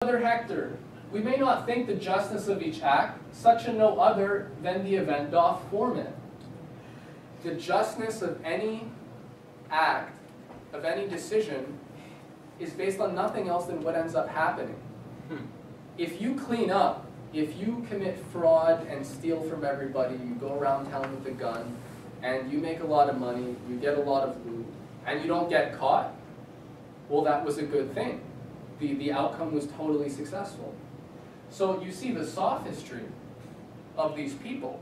Other Hector, we may not think the justness of each act, such a no other than the event doth form it. The justness of any act, of any decision, is based on nothing else than what ends up happening. If you clean up, if you commit fraud and steal from everybody, you go around town with a gun, and you make a lot of money, you get a lot of loot, and you don't get caught, well, that was a good thing. The outcome was totally successful. So you see the sophistry of these people,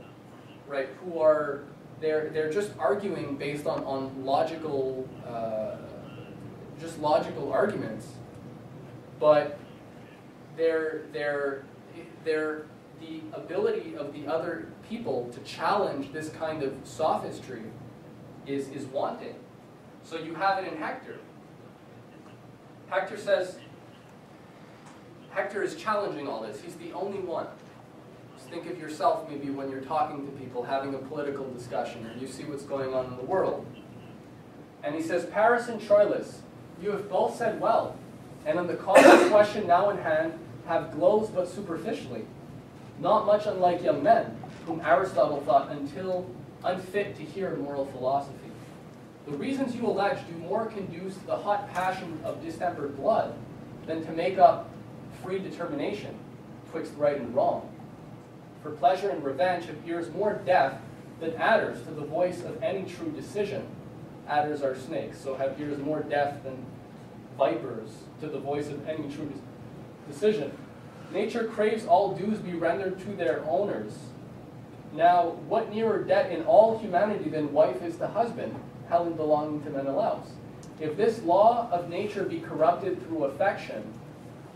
right, who are, they're just arguing based on logical, just logical arguments, but the ability of the other people to challenge this kind of sophistry is wanting. So you have it in Hector. Hector says, Hector is challenging all this. He's the only one. Just think of yourself maybe when you're talking to people, having a political discussion, and you see what's going on in the world. And he says, Paris and Troilus, you have both said well, and on the common question now in hand, have glozed but superficially, not much unlike young men, whom Aristotle thought until unfit to hear moral philosophy. The reasons you allege do more conduce to the hot passion of distempered blood than to make up free determination twixt right and wrong. For pleasure and revenge appears more deaf than adders to the voice of any true decision. Adders are snakes, so have ears more deaf than vipers to the voice of any true decision. Nature craves all dues be rendered to their owners. Now, what nearer debt in all humanity than wife is to husband, Helen belonging to Menelaus? If this law of nature be corrupted through affection,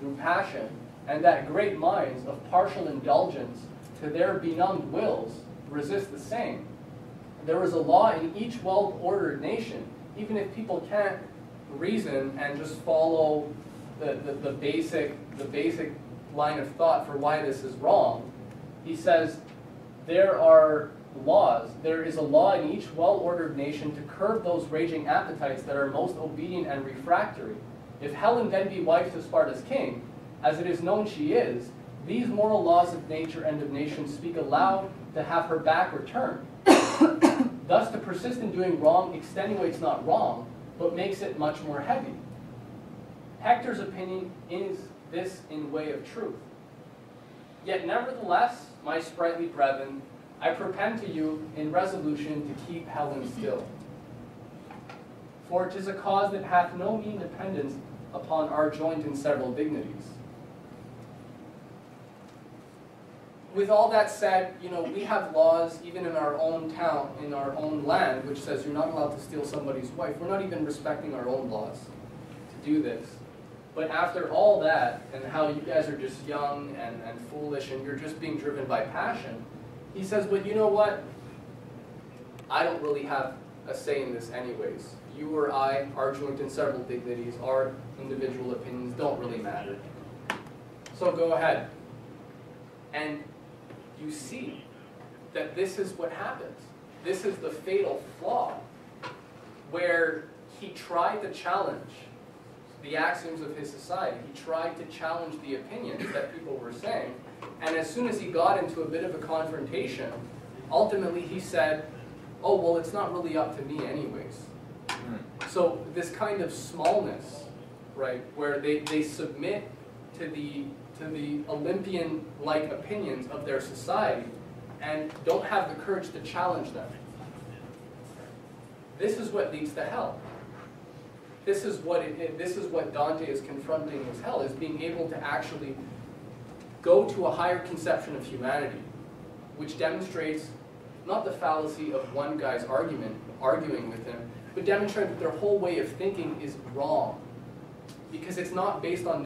through passion, and that great minds of partial indulgence to their benumbed wills resist the same, there is a law in each well-ordered nation, even if people can't reason and just follow the basic line of thought for why this is wrong. He says there are laws. There is a law in each well-ordered nation to curb those raging appetites that are most obedient and refractory. If Helen then be wife to Sparta's king, as it is known she is, these moral laws of nature and of nations speak aloud to have her back returned. Thus to persist in doing wrong extenuates not wrong, but makes it much more heavy. Hector's opinion is this in way of truth. Yet nevertheless, my sprightly brethren, I propend to you in resolution to keep Helen still. For 'tis a cause that hath no mean dependence upon our joint and several dignities. With all that said, we have laws even in our own town, in our own land, which says you're not allowed to steal somebody's wife. We're not even respecting our own laws to do this. But after all that, and how you guys are just young and foolish, and you're just being driven by passion, he says, but you know what? I don't really have a say in this anyways. You or I, our joint and several dignities, our individual opinions don't really matter. So go ahead. And you see that this is what happens. This is the fatal flaw, where he tried to challenge the axioms of his society. He tried to challenge the opinions that people were saying. And as soon as he got into a bit of a confrontation, ultimately he said, oh, well, it's not really up to me anyways. So this kind of smallness, right, where they submit to the Olympian-like opinions of their society and don't have the courage to challenge them. This is what leads to hell. This is what Dante is confronting as hell, is being able to actually go to a higher conception of humanity, which demonstrates not the fallacy of one guy's arguing with him, but demonstrates that their whole way of thinking is wrong, because it's not based on